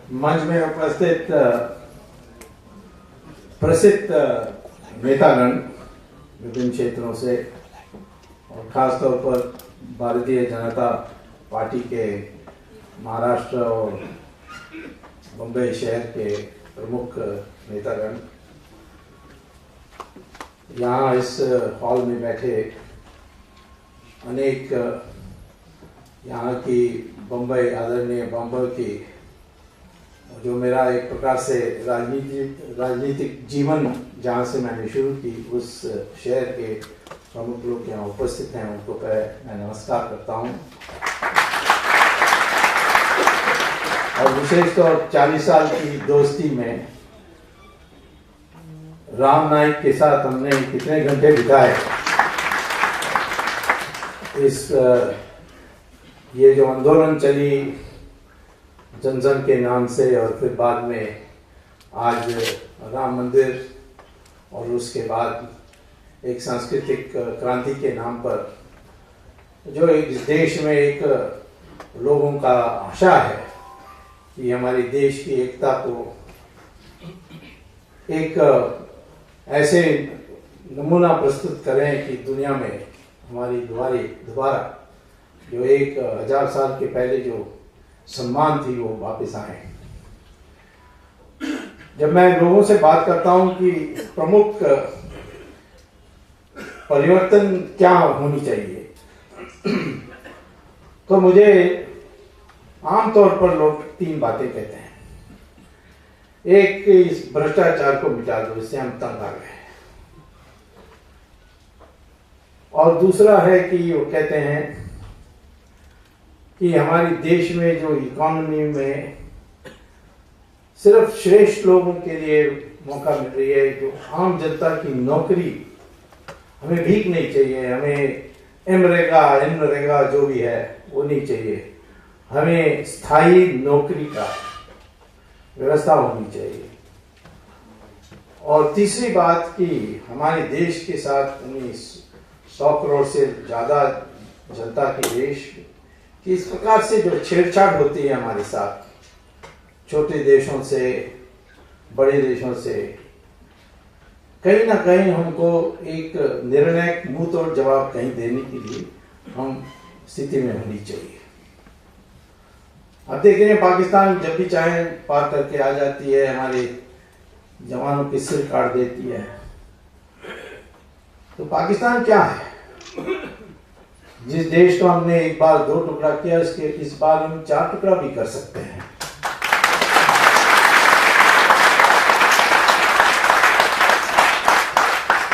मंच में उपस्थित प्रसिद्ध नेतागण विभिन्न क्षेत्रों से और खासतौर पर भारतीय जनता पार्टी के महाराष्ट्र और मुंबई शहर के प्रमुख नेतागण, यहाँ इस हॉल में बैठे अनेक यहाँ की बम्बई आदरणीय बम्बई की जो मेरा एक प्रकार से राजनीतिक जीवन जहाँ से मैंने शुरू की उस शहर के प्रमुख लोग यहाँ उपस्थित हैं, उनको मैं नमस्कार करता हूँ। और विशेष तौर 40 साल की दोस्ती में राम नाईक के साथ हमने कितने घंटे बिताए। इस ये जो आंदोलन चली जनजन के नाम से और फिर बाद में आज राम मंदिर और उसके बाद एक सांस्कृतिक क्रांति के नाम पर जो इस देश में एक लोगों का आशा है कि हमारे देश की एकता को एक ऐसे नमूना प्रस्तुत करें कि दुनिया में हमारी दोबारा जो 1000 साल के पहले जो सम्मान थी वो वापस आए। जब मैं लोगों से बात करता हूं कि प्रमुख परिवर्तन क्या होनी चाहिए तो मुझे आमतौर पर लोग 3 बातें कहते हैं। एक, इस भ्रष्टाचार को मिटा दो, इससे हम तंग आ गए। और दूसरा है कि वो कहते हैं कि हमारे देश में जो इकोनॉमी में सिर्फ श्रेष्ठ लोगों के लिए मौका मिल रही है, जो आम जनता की नौकरी, हमें भीख नहीं चाहिए, हमें एनरेगा जो भी है वो नहीं चाहिए, हमें स्थायी नौकरी का व्यवस्था होनी चाहिए। और तीसरी बात कि हमारे देश के साथ 100 करोड़ से ज्यादा जनता के देश कि इस प्रकार से जो छेड़छाड़ होती है हमारे साथ, छोटे देशों से बड़े देशों से, कहीं ना कहीं हमको एक निर्णायक मुंह तोड़ जवाब कहीं देने के लिए हम स्थिति में होनी चाहिए। अब देख रहे हैं पाकिस्तान जब भी चाहे पार करके आ जाती है, हमारे जवानों के सिर काट देती है। तो पाकिस्तान क्या है? जिस देश को हमने एक बार 2 टुकड़ा किया, इस बार हम 4 टुकड़ा भी कर सकते हैं।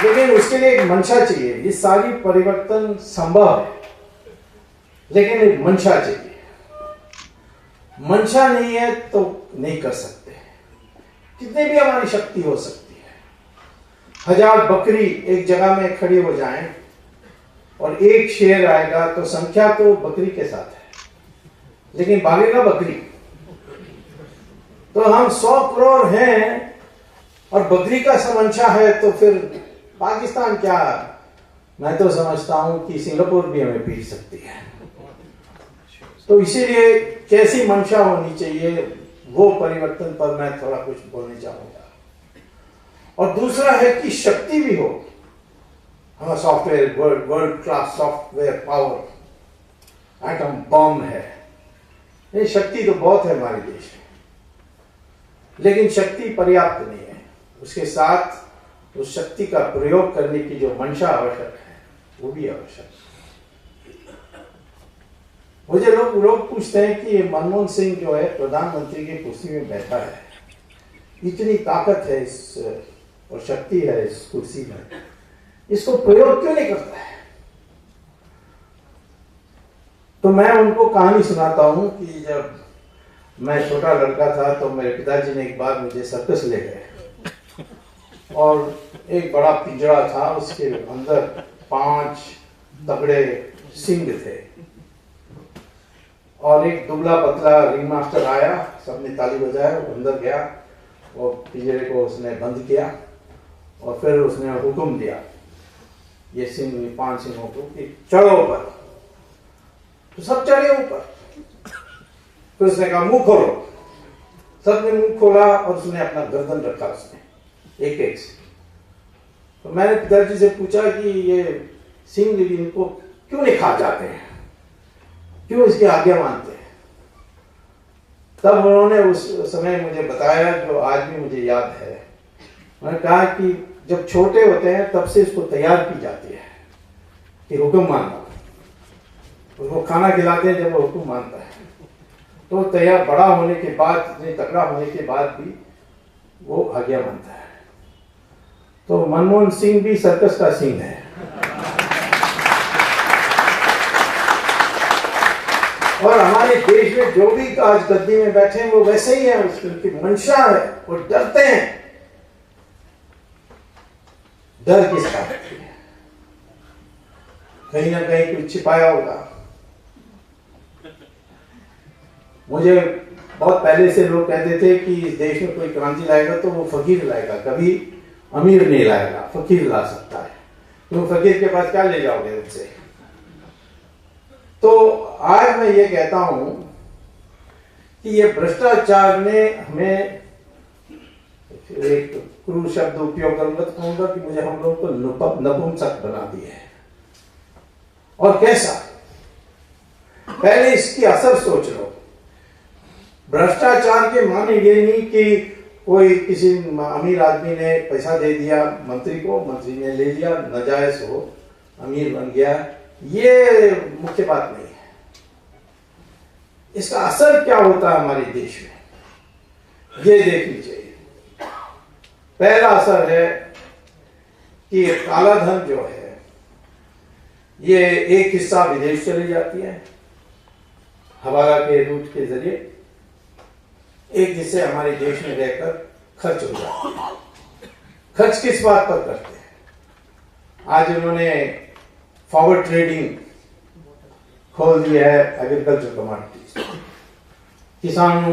लेकिन उसके लिए एक मंशा चाहिए। ये सारी परिवर्तन संभव है, लेकिन एक मंशा चाहिए। मंशा नहीं है तो नहीं कर सकते, कितनी भी हमारी शक्ति हो सकती है। 1000 बकरी एक जगह में खड़ी हो जाएं और एक शेर आएगा तो संख्या तो बकरी के साथ है, लेकिन भागेगा बकरी। तो हम 100 करोड़ हैं और बकरी का समंशा है, तो फिर पाकिस्तान क्या? मैं तो समझता हूं कि सिंगापुर भी हमें पीट सकती है। तो इसीलिए कैसी मंशा होनी चाहिए, वो परिवर्तन पर मैं थोड़ा कुछ बोलना चाहूंगा। और दूसरा है कि शक्ति भी हो। हमारा software world class software power, atom bomb है, ये शक्ति तो बहुत है हमारे देश में, लेकिन शक्ति पर्याप्त नहीं है। उसके साथ उस शक्ति का प्रयोग करने की जो मंशा आवश्यक है वो भी आवश्यक है। मुझे लोग पूछते हैं कि मनमोहन सिंह जो है प्रधानमंत्री की कुर्सी में बैठा है, इतनी ताकत है इस और शक्ति है इस कुर्सी में, इसको प्रयोग क्यों नहीं करता है? तो मैं उनको कहानी सुनाता हूं कि जब मैं छोटा लड़का था तो मेरे पिताजी ने एक बार मुझे सर्कस ले गए और एक बड़ा पिंजरा था, उसके अंदर 5 तगड़े सिंह थे और एक दुबला पतला रिंग मास्टर आया, सबने ताली बजाया, वो अंदर गया, वो पिंजरे को उसने बंद किया और फिर उसने हुक्म दिया ये 5 सिंहों को कि चढ़ो ऊपर। तो सब चढ़े ऊपर। फिर उसने कहा मुंह खोलो, सबने मुंह खोला और उसने अपना गर्दन रखा उसने एक एक से। तो मैंने पिताजी से पूछा कि ये सिंह इनको क्यों नहीं खा जाते हैं, क्यों इसकी आज्ञा मानते हैं? तब उन्होंने उस समय मुझे बताया जो आज भी मुझे याद है। उन्होंने कहा कि जब छोटे होते हैं तब से इसको तैयार की जाती है कि हुक्म मानना, उसको खाना खिलाते हैं जब वो हुक्म मानता है तो तैयार, बड़ा होने के बाद, इतने तगड़ा होने के बाद भी वो आज्ञा मानता है। तो मनमोहन सिंह भी सर्कस का सिंह है। और हमारे देश में जो भी आज गद्दी में बैठे हैं वो वैसे ही है, उसकी मंशा है, वो डरते हैं। डर किसका है? कहीं ना कहीं कुछ छिपाया होगा। मुझे बहुत पहले से लोग कहते थे कि इस देश में कोई क्रांति लाएगा तो वो फकीर लाएगा, कभी अमीर नहीं लाएगा, फकीर ला सकता है। तो फकीर के पास क्या ले जाओगे उनसे? तो आज मैं ये कहता हूं कि ये भ्रष्टाचार ने हमें, एक क्रूर शब्द उपयोग करूंगा तो कहूंगा कि मुझे, हम लोगों को नपुंसक बना दिया है। और कैसा? पहले इसकी असर सोच लो। भ्रष्टाचार के माने ये नहीं कि कोई किसी अमीर आदमी ने पैसा दे दिया मंत्री को, मंत्री ने ले लिया, नाजायज हो, अमीर बन गया, ये मुख्य बात नहीं है। इसका असर क्या होता है हमारे देश में, ये देख लीजिए। पहला असर है कि काला धन जो है ये एक हिस्सा विदेश चली जाती है हवाला के रूट के जरिए, एक जिससे हमारे देश में रहकर खर्च हो जाती है। खर्च किस बात पर करते हैं? आज उन्होंने फॉरवर्ड ट्रेडिंग खोल दिया है एग्रीकल्चर कमोडिटीज। किसान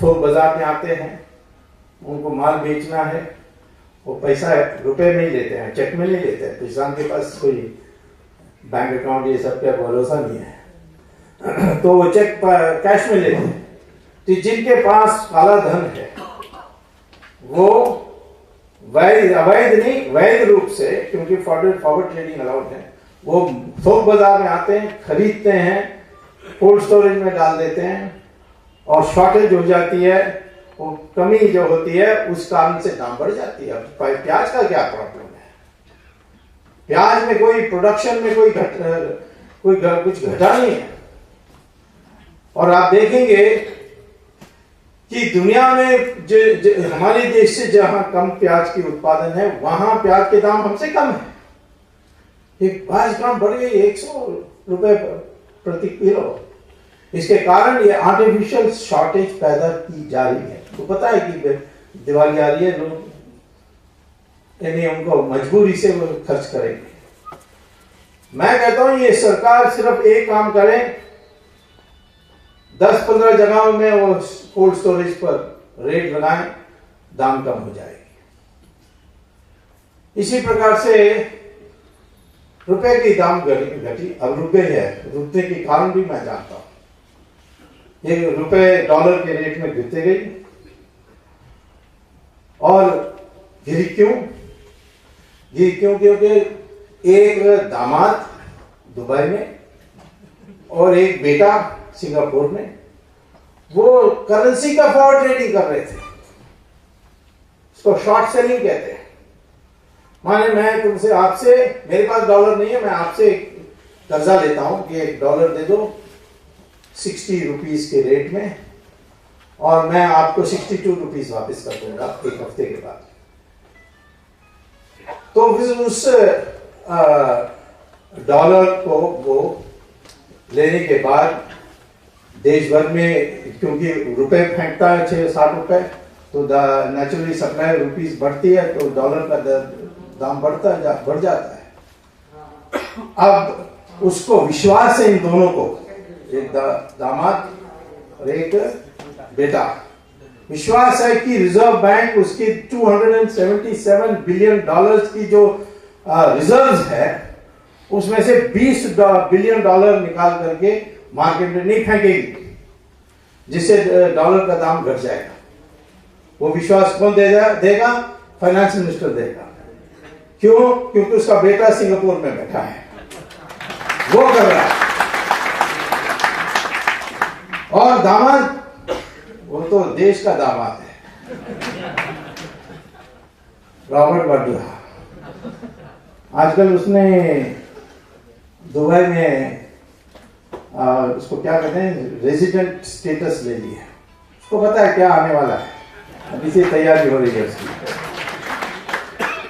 थोक बाजार में आते हैं, उनको माल बेचना है, वो पैसा रुपए में ही लेते हैं, चेक में नहीं लेते हैं। किसान के पास कोई बैंक अकाउंट ये सब का भरोसा नहीं है तो वो चेक कैश में लेते हैं। तो जिनके पास काला धन है वो अवैध नहीं, वैध रूप से, क्योंकि फॉरवर्ड ट्रेडिंग अलाउड है, वो थोक बाजार में आते हैं, खरीदते हैं, कोल्ड स्टोरेज में डाल देते हैं और शॉर्टेज हो जाती है, वो कमी जो होती है उस कारण से दाम बढ़ जाती है। प्याज का क्या प्रॉब्लम है? प्याज में कोई प्रोडक्शन में कुछ घटा नहीं है। और आप देखेंगे कि दुनिया में हमारे देश से जहां कम प्याज की उत्पादन है वहां प्याज के दाम हमसे कम है। एक प्याज दाम बढ़ गई 100 रुपए प्रति किलो। इसके कारण ये आर्टिफिशियल शॉर्टेज पैदा की जा रही है। तो पता है कि दिवाली आ रही है, लोग यानी उनको मजबूरी से वो खर्च करेंगे। मैं कहता हूं ये सरकार सिर्फ एक काम करे, 10-15 जगहों में वो कोल्ड स्टोरेज पर रेट लगाएं, दाम कम हो जाएगी। इसी प्रकार से रुपए की दाम घटी, अब रुक गई है। रुकने के कारण भी मैं जानता हूं। ये रुपए डॉलर के रेट में गिरते गई। और गिरी क्यों? क्योंकि एक दामाद दुबई में और एक बेटा सिंगापुर में वो करेंसी का फॉरवर्ड ट्रेडिंग कर रहे थे। इसको शॉर्ट सेलिंग कहते हैं। माने मैं तुमसे, आपसे, मेरे पास डॉलर नहीं है, मैं आपसे कर्जा लेता हूं कि $1 दे दो 60 रुपीस के रेट में और मैं आपको 62 रुपीस वापस कर दूंगा एक हफ्ते के बाद। तो उस डॉलर को वो लेने के बाद देश भर में, क्योंकि रुपए फेंकता है 6-7 रुपए, तो नेचुरली सप्लाई रुपीस बढ़ती है तो डॉलर का दाम बढ़ जाता है। अब उसको विश्वास है इन दोनों को, एक दामाद और एक बेटा, विश्वास है कि रिजर्व बैंक उसकी $277 बिलियन की जो रिजर्व है उसमें से $20 बिलियन निकाल करके मार्केट में नहीं फेंकेगी, जिससे डॉलर का दाम घट जाएगा। वो विश्वास कौन देगा? फाइनेंस मिनिस्टर देगा। क्यों? क्योंकि उसका बेटा सिंगापुर में बैठा है, वो कर रहा है। और दामाद, वो तो देश का दामाद है, रॉबर्ट वाड्रा। आजकल उसने दुबई में उसको क्या कहते हैं, रेजिडेंट स्टेटस ले लिया। उसको पता है क्या आने वाला है, अभी से तैयारी हो रही है उसकी।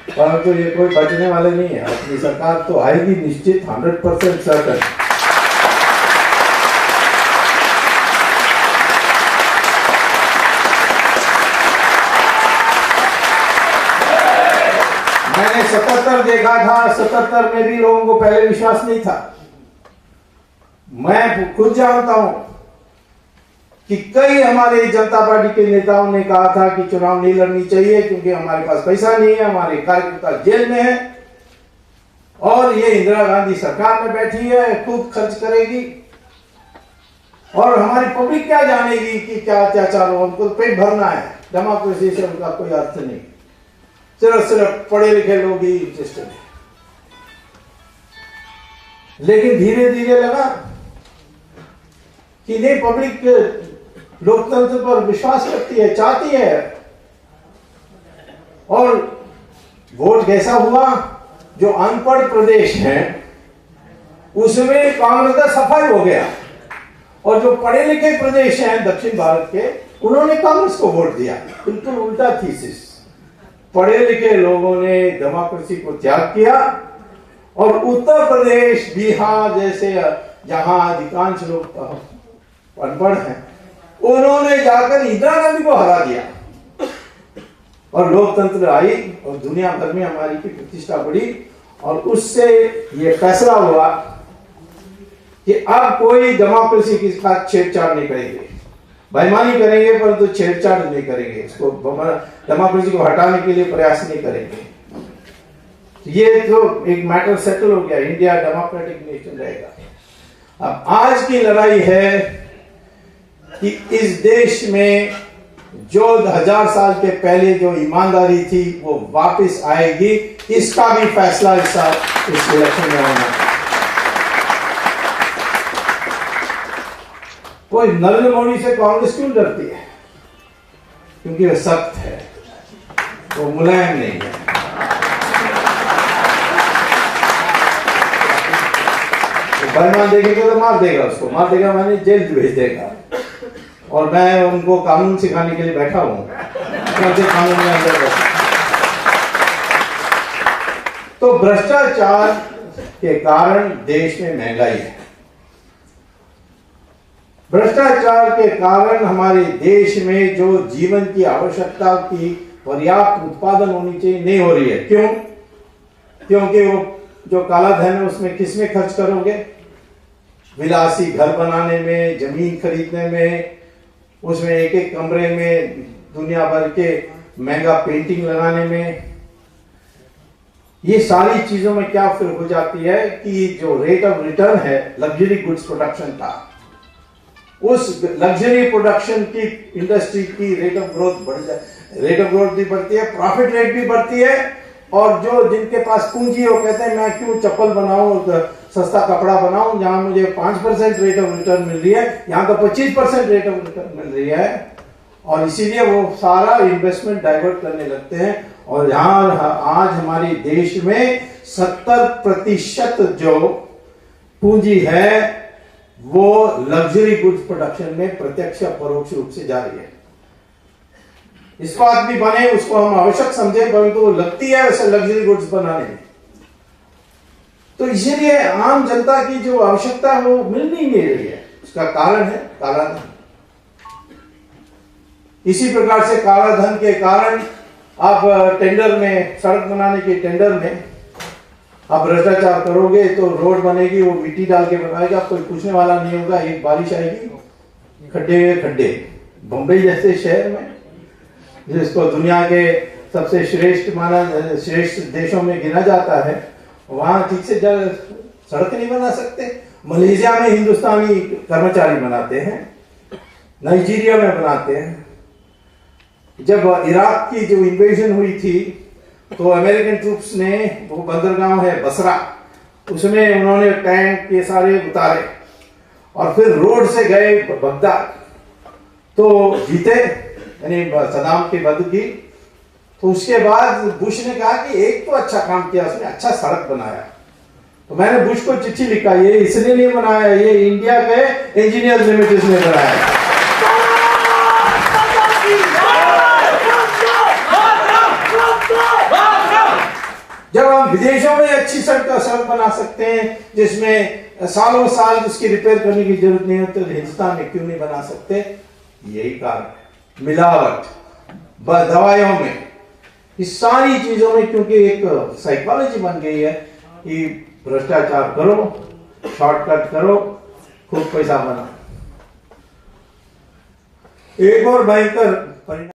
परंतु ये कोई बचने वाले नहीं है, अपनी सरकार तो आएगी निश्चित, 100% सर्टन। मैंने 77 देखा था, 77 में भी लोगों को पहले विश्वास नहीं था। मैं खुद जानता हूं कि कई हमारे जनता पार्टी के नेताओं ने कहा था कि चुनाव नहीं लड़नी चाहिए क्योंकि हमारे पास पैसा नहीं है, हमारे कार्यकर्ता जेल में है और ये इंदिरा गांधी सरकार में बैठी है, खूब खर्च करेगी और हमारी पब्लिक क्या जानेगी कि क्या अत्याचार हो। उनको पेट भरना है, डेमोक्रेसी से उनका कोई अर्थ नहीं, सिर्फ पढ़े लिखे लोग ही इंटरेस्टेड है। लेकिन धीरे धीरे लगा कि नहीं, पब्लिक लोकतंत्र पर विश्वास करती है, चाहती है। और वोट कैसा हुआ? जो अनपढ़ प्रदेश है उसमें कांग्रेस का सफाई हो गया और जो पढ़े लिखे प्रदेश हैं दक्षिण भारत के, उन्होंने कांग्रेस को वोट दिया। बिल्कुल उल्टा थीसिस। पढ़े लिखे लोगों ने डेमोक्रेसी को त्याग किया और उत्तर प्रदेश, बिहार जैसे जहां अधिकांश लोग अनपढ़ हैं, उन्होंने जाकर इंदिरा गांधी को हरा दिया और लोकतंत्र आई और दुनिया भर में हमारी की प्रतिष्ठा बढ़ी। और उससे ये फैसला हुआ कि अब कोई डेमोक्रेसी के साथ छेड़छाड़ नहीं करेंगे, बेईमानी करेंगे परंतु छेड़छाड़ नहीं करेंगे, इसको डेमोक्रेसी को हटाने के लिए प्रयास नहीं करेंगे। ये तो एक मैटर सेटल हो गया, इंडिया डेमोक्रेटिक नेशन रहेगा। अब आज की लड़ाई है कि इस देश में जो 1000 साल के पहले जो ईमानदारी थी वो वापस आएगी, इसका भी फैसला इस इलेक्शन में होना। कोई नरेंद्र मोदी से कांग्रेस क्यों डरती है? क्योंकि वो सख्त है, वो मुलायम नहीं है। बेईमान देखेगा तो मार देगा, उसको मार देगा मैंने जेल भेज देगा। और मैं उनको कानून सिखाने के लिए बैठा हूं, कैसे कानून में अंदर। तो भ्रष्टाचार के कारण देश में महंगाई है, भ्रष्टाचार के कारण हमारे देश में जो जीवन की आवश्यकता की पर्याप्त उत्पादन होनी चाहिए नहीं हो रही है। क्यों? क्योंकि वो जो काला धन है उसमें किसमें खर्च करोगे? विलासी घर बनाने में, जमीन खरीदने में, उसमें एक एक कमरे में दुनिया भर के महंगा पेंटिंग लगाने में। ये सारी चीजों में क्या फिर हो जाती है कि जो रेट ऑफ रिटर्न है लग्जरी गुड्स प्रोडक्शन का, उस लग्जरी प्रोडक्शन की इंडस्ट्री की रेट ऑफ ग्रोथ बढ़ जाए, रेट ऑफ ग्रोथ भी बढ़ती है, प्रॉफिट रेट भी बढ़ती है। और जो जिनके पास पूंजी हो कहते हैं मैं क्यों चप्पल बनाऊं, सस्ता कपड़ा बनाऊं, जहां मुझे 5% रेट ऑफ रिटर्न मिल रही है, यहां तो 25% रेट ऑफ रिटर्न मिल रही है। और इसीलिए वो सारा इन्वेस्टमेंट डाइवर्ट करने लगते हैं। और यहां आज हमारे देश में 70% जो पूंजी है वो लग्जरी गुड्स प्रोडक्शन में प्रत्यक्ष परोक्ष रूप से जा रही है। इस्पात भी बने, उसको हम आवश्यक समझे, परंतु लगती है वैसे लग्जरी गुड्स बनाने में। तो इसीलिए आम जनता की जो आवश्यकता है वो मिल नहीं रही है। उसका कारण है काला धन। इसी प्रकार से काला धन के कारण आप टेंडर में, सड़क बनाने के टेंडर में आप भ्रष्टाचार करोगे तो रोड बनेगी, वो मिट्टी डाल के बनाएगा, कोई पूछने वाला नहीं होगा। एक बारिश आएगी, खड्डे खड्डे। बंबई जैसे शहर में जिसको दुनिया के सबसे श्रेष्ठ देशों में गिना जाता है, वहां ठीक से सड़क नहीं बना सकते। मलेशिया में हिंदुस्तानी कर्मचारी बनाते हैं, नाइजीरिया में बनाते हैं। जब इराक की जो इन्वेजन हुई थी तो अमेरिकन ट्रूप्स ने वो बंदरगाह है बसरा, उसमें उन्होंने टैंक ये सारे उतारे और फिर रोड से गए बगदाद, तो जीते, यानी सदाम की मदद की। तो उसके बाद बुश ने कहा कि एक तो अच्छा काम किया उसने, अच्छा सड़क बनाया। तो मैंने बुश को चिट्ठी लिखा, ये इसने नहीं बनाया, ये इंडिया के इंजीनियर लिमिटेड ने बनाया। जब हम विदेशों में अच्छी सड़क बना सकते हैं जिसमें सालों साल उसकी रिपेयर करने की जरूरत नहीं होती, तो हिंदुस्तान में क्यों नहीं बना सकते? यही कारण है। मिलावट दवाइयों में, इस सारी चीजों में, क्योंकि एक साइकोलॉजी बन गई है कि भ्रष्टाचार करो, शॉर्टकट करो, खूब पैसा बनाओ। एक और भयंकर परिणाम